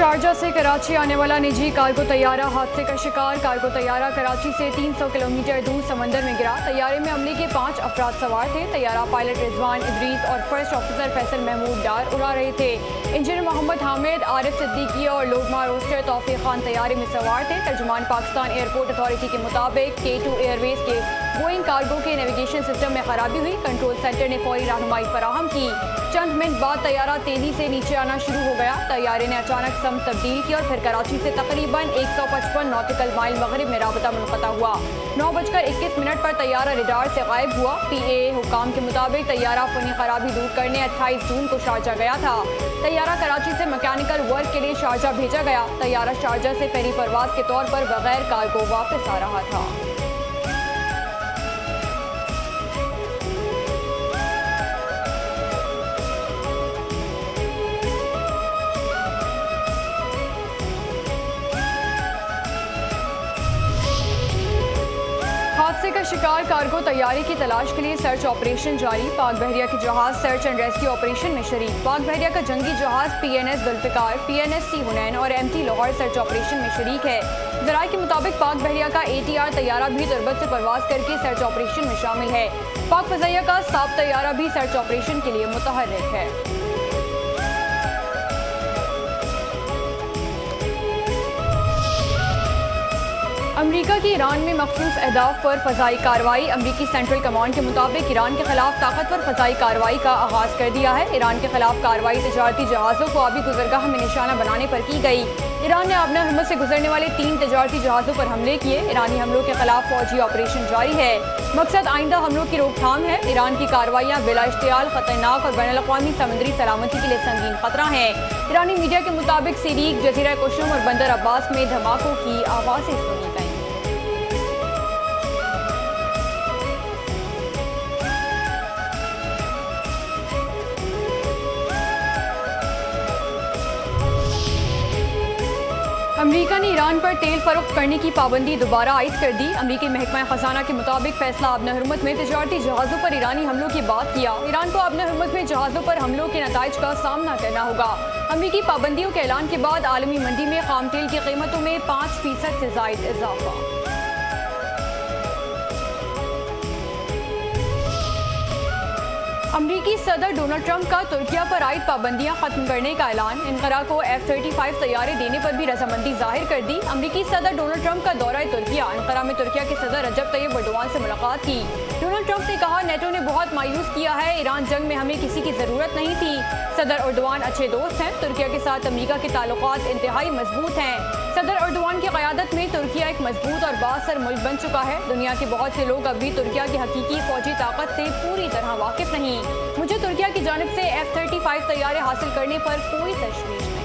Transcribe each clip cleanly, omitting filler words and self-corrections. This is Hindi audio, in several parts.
शारजा से कराची आने वाला निजी कार्गो तैयारा हादसे का शिकार। कार्गो तैयारा कराची से 300 किलोमीटर दूर समंदर में गिरा। तैयारे में अमले के 5 अफराद सवार थे। तैयारा पायलट रिजवान इदरीस और फर्स्ट ऑफिसर फैसल महमूद डार उड़ा रहे थे। इंजीनियर मोहम्मद हामिद, आरिफ सिद्दीकी और लोगमा रोस्टर तौफीक खान तैयारे में सवार थे। तर्जुमान पाकिस्तान एयरपोर्ट अथॉरिटी के मुताबिक K2 एयरवेज के बोइंग कार्गो के नेविगेशन सिस्टम में खराबी हुई। कंट्रोल सेंटर ने फौरी रहनुमाई फराहम की। चंद मिनट बाद तैयारा तेजी से नीचे आना शुरू हो गया। तैयारे ने अचानक समत तब्दील की और फिर कराची से तकरीबन 155 नॉटिकल माइल मगरिब में राबता मुनक़ता हुआ। 9:21 पर तैयारा रडार से गायब हुआ। PAA हुकाम के मुताबिक तैयारा फनी खराबी दूर करने 28 जून को शारजा गया था। तैयारा कराची से मैकेनिकल वर्क के लिए शारजा भेजा गया। तैयारा शारजा से फेरी परवाज के तौर पर बगैर कार्गो वापस आ रहा था। हादसे का शिकार कार्गो तैयारे की तलाश के लिए सर्च ऑपरेशन जारी। पाक बहरिया के जहाज सर्च एंड रेस्क्यू ऑपरेशन में शरीक। पाक बहरिया का जंगी जहाज PNS जुल्फिकार, PNS-C हुनैन और MT लाहौर सर्च ऑपरेशन में शरीक है। ज़राए के मुताबिक पाक बहरिया का ATR तैयारा भी तुर्बत से परवाज करके सर्च ऑपरेशन में शामिल है। पाक फज़ाइया का साब तैयारा भी सर्च ऑपरेशन के लिए मुतहर्रिक है। अमरीका की ईरान में मखसूस अहदाफ पर फ़ज़ाई कार्रवाई। अमरीकी सेंट्रल कमांड के मुताबिक ईरान के खिलाफ ताकतवर फ़ज़ाई कार्रवाई का आगाज़ कर दिया है। ईरान के खिलाफ कार्रवाई तजारती जहाज़ों को आबी गुजरगाह में निशाना बनाने पर की गई। ईरान ने आबना हरमुज़ से गुजरने वाले 3 तजारती जहाज़ों पर हमले किए। ईरानी हमलों के खिलाफ फौजी ऑपरेशन जारी है। मकसद आइंदा हमलों की रोकथाम है। ईरान की कार्रवाइयाँ बिला इश्तियाल खतरनाक और बैनुल-अक़वामी समुद्री सलामती के लिए संगीन खतरा है। ईरानी मीडिया के मुताबिक सीरीक, जज़ीरा कुशुम और बंदर अब्बास में धमाकों की आवाज़ें सुनी गई। अमरीका ने ईरान पर तेल फरोख्त करने की पाबंदी दोबारा आयद कर दी। अमरीकी महकमा खजाना के मुताबिक फैसला आबना हरमुज़ में तजारती जहाज़ों पर ईरानी हमलों की बात किया। ईरान को आबना हरमुज़ में जहाज़ों पर हमलों के नताइज का सामना करना होगा। अमरीकी पाबंदियों के ऐलान के बाद आलमी मंडी में खाम तेल की कीमतों में 5% से ज़ायद इजाफा। अमरीकी सदर डोनाल्ड ट्रंप का तुर्किया पर आयद पाबंदियां खत्म करने का ऐलान। इनकरा को F-35 तैयारे देने पर भी रजामंदी जाहिर कर दी। अमरीकी सदर डोनाल्ड ट्रंप का दौरा तुर्किया। इनकरा में तुर्किया के सदर रजब तैयब एर्दोगान से मुलाकात की। डोनाल्ड ट्रंप ने कहा, नेटो ने बहुत मायूस किया है। ईरान जंग में हमें किसी की जरूरत नहीं थी। सदर एर्दोगान अच्छे दोस्त हैं। तुर्किया के साथ अमरीका के ताल्लुकात इंतहाई मजबूत हैं। सदर एर्दोगान की क़यादत में तुर्किया एक मजबूत और बाअसर मुल्क बन चुका है। दुनिया के बहुत से लोग अभी तुर्किया की हकीकी फौजी ताकत से पूरी तरह वाकिफ नहीं। मुझे तुर्किया की जानिब से F-35 तैयारे हासिल करने पर कोई तशवीश नहीं।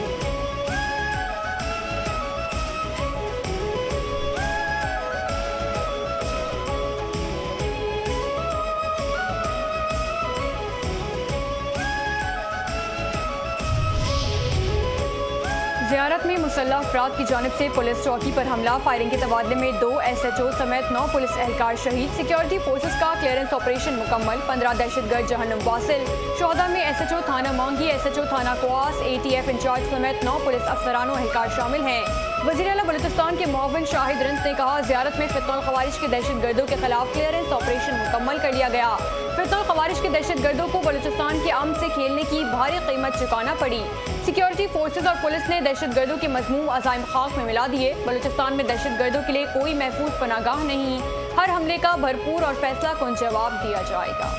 ज़ियारत में मुसल्लह अफराद की जानिब से पुलिस चौकी पर हमला। फायरिंग के तबादले में 2 SHO समेत 9 पुलिस एहलकार शहीद। सिक्योरिटी फोर्सेस का क्लियरेंस ऑपरेशन मुकम्मल। 15 दहशतगर्द जहन्नुम वासिल। शोहदा में SHO थाना मांगी, SHO थाना क्वास, ATF इंचार्ज समेत 9 पुलिस अफसरान और एहलकार शामिल हैं। वज़ीर आला बलूचिस्तान के मुआविन शाहिद रिंस ने कहा, ज़ियारत में फितनल ख़वारिज के दहशतगर्दों के खिलाफ क्लियरेंस ऑपरेशन मुकम्मल कर लिया गया। फितनल ख़वारिज के दहशतगर्दों को बलूचिस्तान के अमन से खेलने की भारी कीमत चुकाना पड़ी। सिक्योरिटी फोर्सेस और पुलिस ने दहशतगर्दों के मज़मूम अज़ाइम खाक में मिला दिए। बलूचिस्तान में दहशतगर्दों के लिए कोई महफूज पनागाह नहीं। हर हमले का भरपूर और फैसला कुन जवाब दिया जाएगा।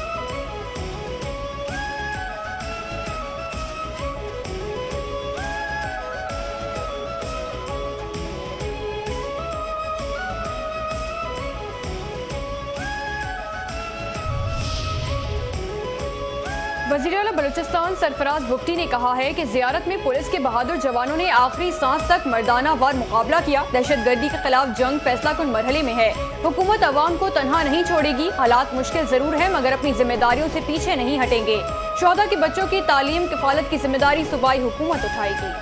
वज़ीर आला बलूचिस्तान सरफराज बुगटी ने कहा है कि ज़ियारत में पुलिस के बहादुर जवानों ने आखिरी सांस तक मर्दाना वार मुकाबला किया। दहशतगर्दी के खिलाफ जंग फैसला कुन मरहले में है। हुकूमत अवाम को तनहा नहीं छोड़ेगी। हालात मुश्किल जरूर है मगर अपनी जिम्मेदारियों से पीछे नहीं हटेंगे। शोहदा के बच्चों की तालीम किफालत की जिम्मेदारी सूबाई हुकूमत उठाएगी।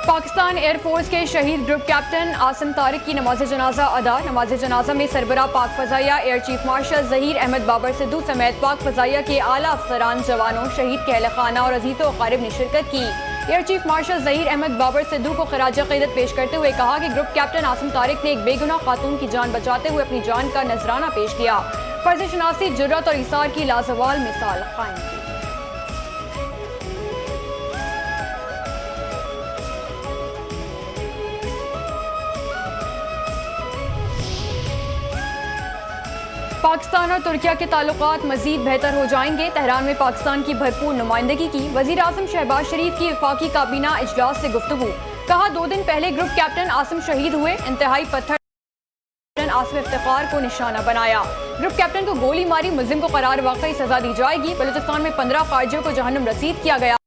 पाकिस्तान एयरफोर्स के शहीद ग्रुप कैप्टन आसिम तारिक की नमाज जनाजा अदा। नमाज जनाजा में सरबरा पाक फजाइया air chief marshal Zaheer Ahmad Babar Sidhu समेत पाक फजाइया के आला अफसरान, जवानों, शहीद के अहल खाना और अजीज़ों अकारिब ने शिरकत की। Air chief marshal Zaheer Ahmad Babar Sidhu को खराज अक़ीदत पेश करते हुए कहा कि ग्रुप कैप्टन आसिम तारिक ने एक बेगुनाह खातून की जान बचाते हुए अपनी जान का नजराना पेश किया। फर्ज शनासी, जुर्रत और इसार की लाजवाल मिसाल कायम की। पाकिस्तान और तुर्किया के ताल्लुकात मजीद बेहतर हो जाएंगे। तेहरान में पाकिस्तान की भरपूर नुमाइंदगी की। वज़ीर आज़म शहबाज शरीफ की वफाकी काबीना इजलास से गुफ्तगू। कहा, 2 दिन पहले ग्रुप कैप्टन आसिम शहीद हुए, इंतहाई पत्थर आसिम इफ्तिखार को निशाना बनाया। ग्रुप कैप्टन को गोली मारी मुल्जिम को करार वाकई सजा दी जाएगी। बलूचिस्तान में 15 खारजियों को जहन्नुम रसीद किया गया।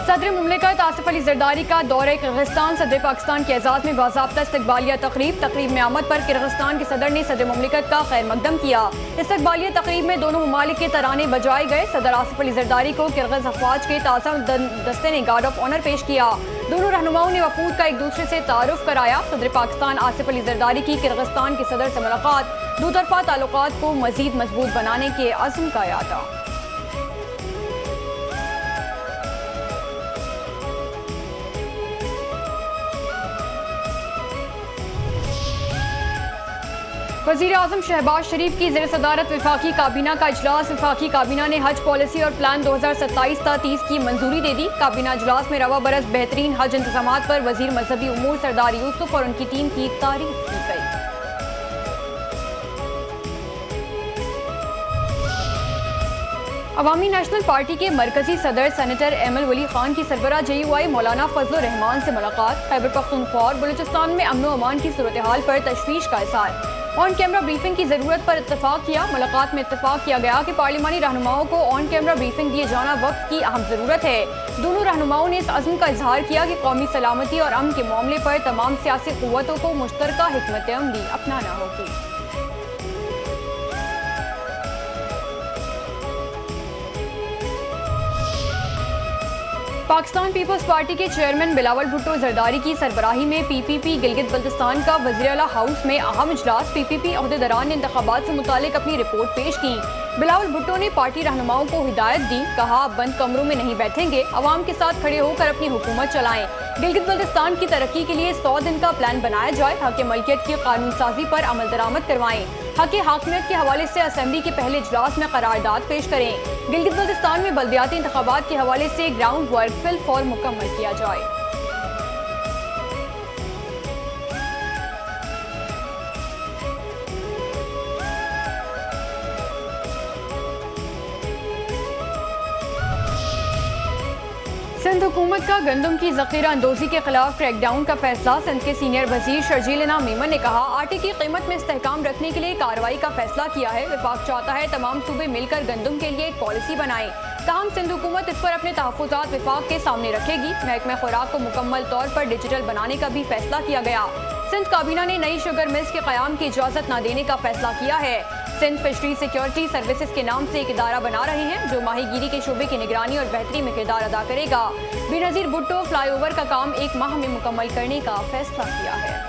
सदर मुमलिकत आसिफ अली जरदारी का दौरे किर्गिस्तान। सदर पाकिस्तान के एजाज में बाज़ाब्ता इस्तकबालिया तकरीब में आमद पर किर्गिस्तान के सदर ने सदर मुमलिकत का खैर मकदम किया। इस्तकबालिया तकरीब में दोनों ममालिक के तराने बजाए गए। सदर आसिफ अली जरदारी को किर्गिज अफवाज के ताज़ा दस्ते ने गार्ड ऑफ ऑनर पेश किया। दोनों रहनुमाओं ने वफूद का एक दूसरे से तारुफ कराया। सदर पाकिस्तान आसिफ अली जरदारी की किर्गिस्तान के सदर से मुलाकात दूतरफा ताल्लुकात को मजीद मजबूत बनाने के अज़्म का यादा। वज़ीर आज़म शहबाज शरीफ की ज़ेर सदारत वफाकी काबीना का इजलास। वफाकी काबीना ने हज पॉलिसी और प्लान 2027-30 की मंजूरी दे दी। काबीना इजलास में रवा बरस बेहतरीन हज इंतजामात पर वज़ीर मजहबी उमूर सरदार यूसुफ और उनकी टीम की तारीफ की गई। अवामी नेशनल पार्टी के मरकजी सदर सेनेटर एमएल वली खान की सरबरा JUI मौलाना फजल रहमान से मुलाकात। खैबर पख्तूनख्वा और बलूचिस्तान में अमन व अमान की सूरत हाल पर तशवीश का इज़हार। ऑन कैमरा ब्रीफिंग की जरूरत पर इत्तफाक किया। मुलाकात में इत्तफाक किया गया कि पार्लिमानी रहनुमाओं को ऑन कैमरा ब्रीफिंग दिए जाना वक्त की अहम जरूरत है। दोनों रहनुमाओं ने इस अज़्म का इजहार किया कि कौमी सलामती और अमन के मामले पर तमाम सियासी क़ुव्वतों को मुश्तरका हिकमत अमली अपनाना होगी। पाकिस्तान पीपल्स पार्टी के चेयरमैन बिलावल भुट्टो जरदारी की सरबराही में PPP गिलगित बल्तिस्तान का वज़ीर आला हाउस में अहम इजलास। PPP अहदेदारान ने इंतखाबात से मुतालिक अपनी रिपोर्ट पेश की। बिलावल भुट्टो ने पार्टी रहनुमाओं को हिदायत दी। कहा, अब बंद कमरों में नहीं बैठेंगे, अवाम के साथ खड़े होकर अपनी हुकूमत चलाएं। गिलगित बल्तिस्तान की तरक्की के लिए 100 दिन का प्लान बनाया जाए। हक मलकियत की कानून साजी पर अमल दरामद करवाएं। हक हाकिमियत के हवाले से असेंबली के पहले इजलास में करारदाद पेश करें। गिलगित बल्तिस्तान में बल्दियाती इंतखाबात के हवाले से ग्राउंड वर्क फिल फॉर मुकम्मल किया जाए। सिंध हुकूमत का गंदम की ज़ख़ीरा अंदोज़ी के खिलाफ क्रैकडाउन का फैसला। सिंध के सीनियर वजीर शर्जील इनाम मेमन ने कहा, आटे की कीमत में इस्तेहकाम रखने के लिए कार्रवाई का फैसला किया है। विफाक चाहता है तमाम सूबे मिलकर गंदम के लिए एक पॉलिसी बनाएं। ताहम सिंध हुकूमत इस पर अपने तहफ़्फ़ुज़ात विफाक के सामने रखेगी। महकमा खुराक को मुकम्मल तौर पर डिजिटल बनाने का भी फैसला किया गया। सिंध काबीना ने नई शुगर मिल्स के क़याम की इजाज़त न देने का फैसला किया है। सिंध फिशरी सिक्योरिटी सर्विसेज के नाम से एक इदारा बना रहे हैं जो माहीगीरी के शोबे की निगरानी और बेहतरी में किरदार अदा करेगा। बेनज़ीर भुट्टो फ्लाईओवर का काम 1 माह में मुकम्मल करने का फैसला किया है।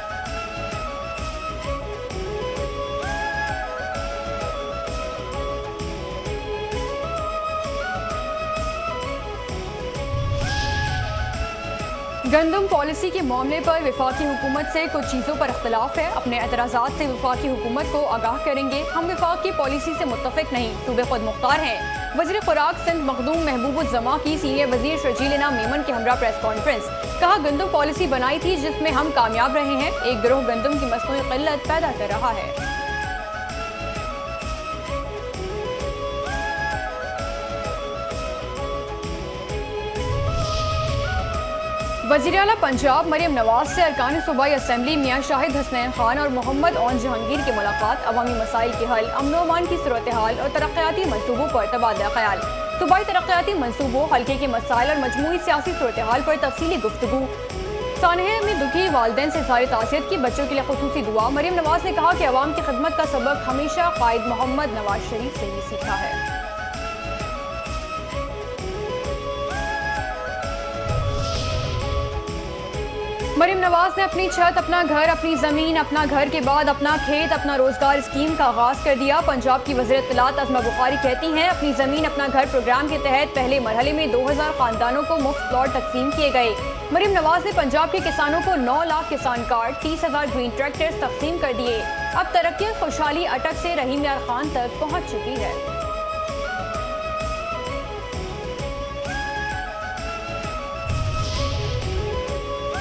गंदम पॉलिसी के मामले पर वफाकी हुकूमत से कुछ चीज़ों पर इख्तलाफ है। अपने एतराज़ात से वफाकी हुकूमत को आगाह करेंगे। हम वफाक की पॉलिसी से मुत्तफ़िक नहीं, सूबे खुद मुख्तार हैं। वज़ीर खुराक सिंध मखदूम महबूबुज़्ज़मा की सीनियर वज़ीर शर्जील इनाम मेमन के हमरा प्रेस कॉन्फ्रेंस। कहा, गंदम पॉलिसी बनाई थी जिसमें हम कामयाब रहे हैं। एक गिरोह गंदम की मसनूई क़िल्लत पैदा कर रहा है। वज़ीर आला पंजाब मरियम नवाज से अरकान सूबाई असम्बली मियां शाहिद हसनैन खान और मोहम्मद ओन जहांगीर की मुलाकात। अवामी मसाइल के हल, अमन अमान की सूरत हाल और तरक्याती मनसूबों पर तबादला ख्याल। सूबाई तरक्याती मनसूबों, हल्के के मसाइल और मजमूई सियासी सूरत हाल पर तफसीली गुफ्तगू। सानहे में दुखी वालिदैन से इज़हार तासियत की, बच्चों के लिए खुसूसी दुआ। मरीम नवाज ने कहा कि अवाम की खिदमत का सबक हमेशा कायद मोहम्मद नवाज शरीफ से ही सीखा है। मरीम नवाज ने अपनी छत, अपना घर, अपनी जमीन, अपना घर के बाद अपना खेत, अपना रोजगार स्कीम का आगाज कर दिया। पंजाब की वज़ीर इत्तलात अज़मा बुखारी कहती हैं, अपनी जमीन अपना घर प्रोग्राम के तहत पहले मरहले में 2000 खानदानों को मुफ्त प्लॉट तकसीम किए गए। मरीम नवाज ने पंजाब के किसानों को 9 लाख किसान कार्ड, 30,000 ग्रीन ट्रैक्टर्स तकसीम कर दिए। अब तरक्की खुशहाली अटक से रहीम यार खान तक पहुँच चुकी है।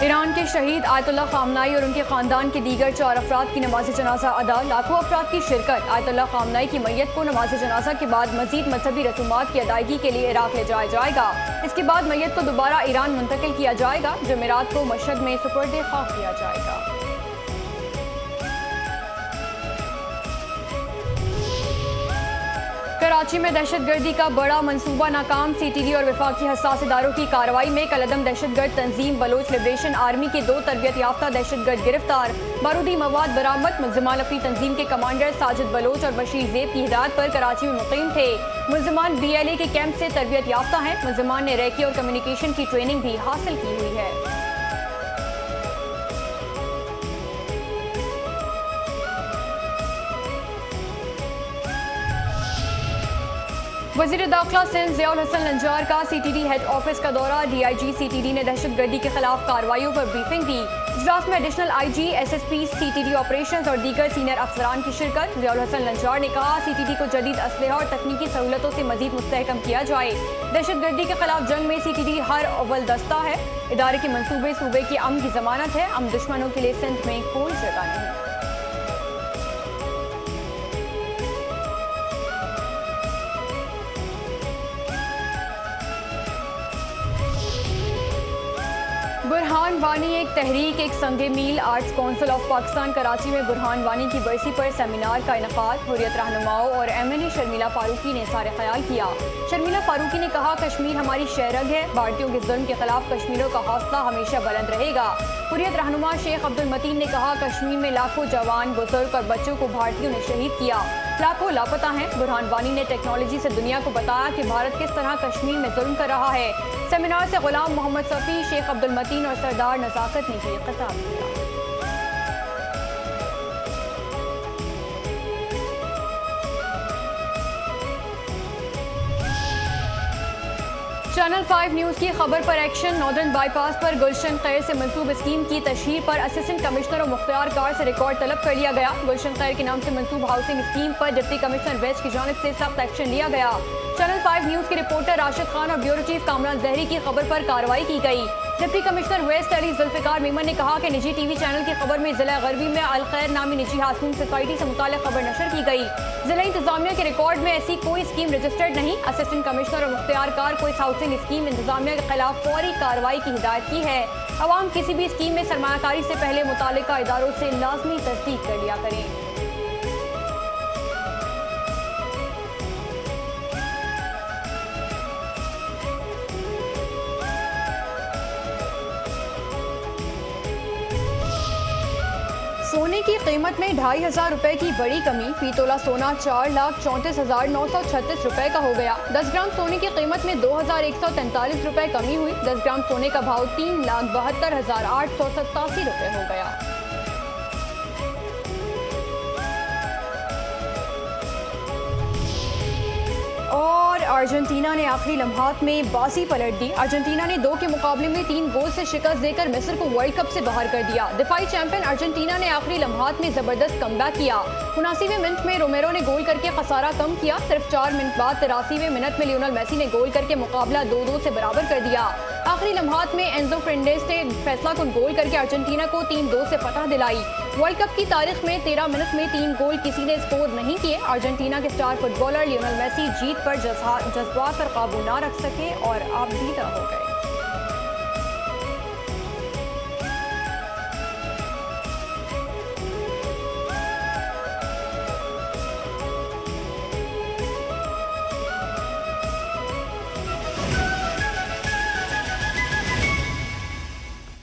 ईरान के शहीद आयतुल्लाह खामनाई और उनके खानदान के दीगर 4 अफराद की नमाज जनाजा अदा। लाखों अफराद की शिरकत। आयतुल्लाह खामनाई की मैयत को नमाज जनाजा के बाद मजीद मजहबी रसूमात की अदायगी के लिए इराक ले जाया जाएगा। इसके बाद मैयत को दोबारा ईरान मुंतकिल किया जाएगा। जमेरात को मशहद में सुपुर्द खाक किया जाएगा। कराची में दहशतगर्दी का बड़ा मंसूबा नाकाम। CTD और वफाकी हसास इदारों की कार्रवाई में कलअदम दहशतगर्द तंजीम बलोच लिबरेशन आर्मी के 2 तरबियत याफ्ता दहशतगर्द गिरफ्तार। बारूदी मवाद बरामद। मुल्जिमान अपनी तंजीम के कमांडर साजिद बलोच और बशीर ज़ेब की हिदायत पर कराची में मुकीम थे। मुल्जिमान BLA के कैंप से तरबियत याफ्ता हैं। मुल्जिमान ने रेकी और कम्युनिकेशन की ट्रेनिंग भी हासिल की हुई है। वज़ीर दाखिला सिंध ज़ियाउल हसन लंजार का CTD हेड ऑफिस का दौरा। DIG CTD ने दहशतगर्दी के खिलाफ कार्रवाइयों पर ब्रीफिंग दी। इजलास में additional IG, SSP, CTD operations और दीगर सीनियर अफसरान की शिरकत। ज़ियाउल हसन लंजार ने कहा, CTD को जदीद असलहा और तकनीकी सहूलतों से मजीद मुस्तहकम किया जाए। दहशतगर्दी के खिलाफ जंग में CTD हर अव्वल दस्ता है। इदारे के मनसूबे सूबे की अमन की जमानत है। अमन दुश्मनों के लिए सिंध में कोई जगह नहीं। बुरहान वानी एक तहरीक, एक संगे मील। Arts council of Pakistan Karachi में बुरहान वानी की बरसी पर सेमिनार का इनकाद। हुर्रियत रहनुमाओं और MNA शर्मिला फारूकी ने सारे ख्याल किया। शर्मिला फारूकी ने कहा, कश्मीर हमारी शहरग है। भारतीयों के जुल्म के खिलाफ कश्मीरियों का हौसला हमेशा बुलंद रहेगा। हुर्रियत रहनुमा शेख अब्दुल मतीन ने कहा, कश्मीर में लाखों जवान, बुजुर्ग और बच्चों को भारतीयों ने शहीद किया। लाखों लापता हैं। बुरहान वानी ने टेक्नोलॉजी से दुनिया को बताया कि भारत किस तरह कश्मीर में जुल्म कर रहा है। सेमिनार से गुलाम मोहम्मद सफ़ी, शेख अब्दुल मतीन और सरदार नज़ाकत ने भी खिताब किया। चैनल 5 न्यूज़ की खबर पर एक्शन। नॉर्दर्न बाईपास पर गुलशन खैर से मंसूब स्कीम की तशहीर पर असिस्टेंट कमिश्नर और मुख्तियार कार से रिकॉर्ड तलब कर लिया गया। गुलशन खैर के नाम से मंसूब हाउसिंग स्कीम पर डिप्टी कमिश्नर वेस्ट की जानिब से सख्त एक्शन लिया गया। चैनल 5 न्यूज़ के रिपोर्टर राशिद खान और ब्यूरो चीफ कामरान जहरी की खबर पर कार्रवाई की गई। Deputy commissioner west Ali Zulfiqar Memon ने कहा कि निजी TV चैनल की खबर में जिला गरबी में अल खैर नामी निजी हाउसिंग सोसाइटी से मुताल्लिक खबर नशर की गई। जिला इंतजामिया के रिकॉर्ड में ऐसी कोई स्कीम रजिस्टर्ड नहीं। असिस्टेंट कमिश्नर और मुख्तियार कार को इस हाउसिंग स्कीम इंतजामिया के खिलाफ फौरी कार्रवाई की हिदायत की है। अवाम किसी भी स्कीम में सरमायाकारी से पहले मुताल्लिका इदारों से लाजमी तस्दीक कर लिया करें। सोने की कीमत में 2,500 रुपए की बड़ी कमी। फी तोला सोना 4,34,936 रुपए का हो गया। 10 ग्राम सोने की कीमत में 2,143 रुपए कमी हुई। 10 ग्राम सोने का भाव 3,72,887 रुपए हो गया। और अर्जेंटीना ने आखिरी लम्हात में बाजी पलट दी। अर्जेंटीना ने 2 के मुकाबले में 3 गोल से शिकस्त देकर मिस्र को वर्ल्ड कप से बाहर कर दिया। दिफाई चैंपियन अर्जेंटीना ने आखिरी लम्हात में जबरदस्त कमबैक किया। 79वें मिनट में रोमेरो ने गोल करके खसारा कम किया। सिर्फ 4 मिनट बाद 83वें मिनट में लियोनेल मेसी ने गोल करके मुकाबला 2-2 से बराबर कर दिया। आखिरी लम्हात में एंजो फेरेंडेस ने फैसला कुन गोल करके अर्जेंटीना को 3-2 से फतह दिलाई। वर्ल्ड कप की तारीख में 13 मिनट में 3 गोल किसी ने स्कोर नहीं किए। अर्जेंटीना के स्टार फुटबॉलर लियोनेल मेसी जीत पर जज्बात पर काबू ना रख सके और आबदीदा हो गए।